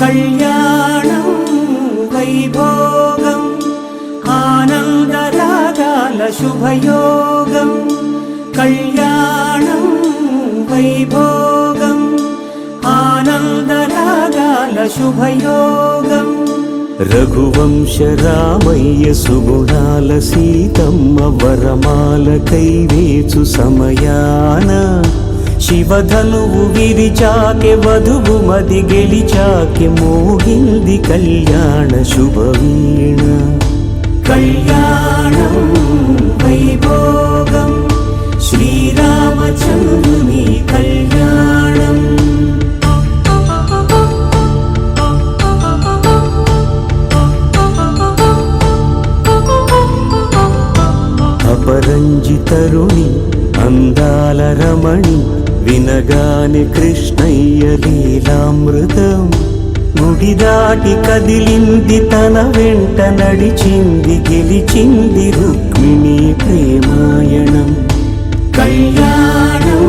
కళ్యాణం వైభోగం ఆనందరాగాల శుభయోగం కళ్యాణం వైభోగం ఆనందరాగాల శుభయోగం రఘువంశ రామయ్య సుగుణాల సీతమ్మ వరమాల కైవేచు సమయాన శివధనువు విరిచాకె వధువు మది గెలిచాకె మోగింది కళ్యాణ శుభవీణ కళ్యాణం వైభోగం శ్రీరామచంద్రుని కళ్యాణం అపరంజి తరుణి అందాల రమణి వినగాని కృష్ణయ్య లీలామృతం గుడి దాటి కదిలింది తన వెంట నడిచింది గెలిచింది రుక్మిణి ప్రేమాయణం కళ్యాణం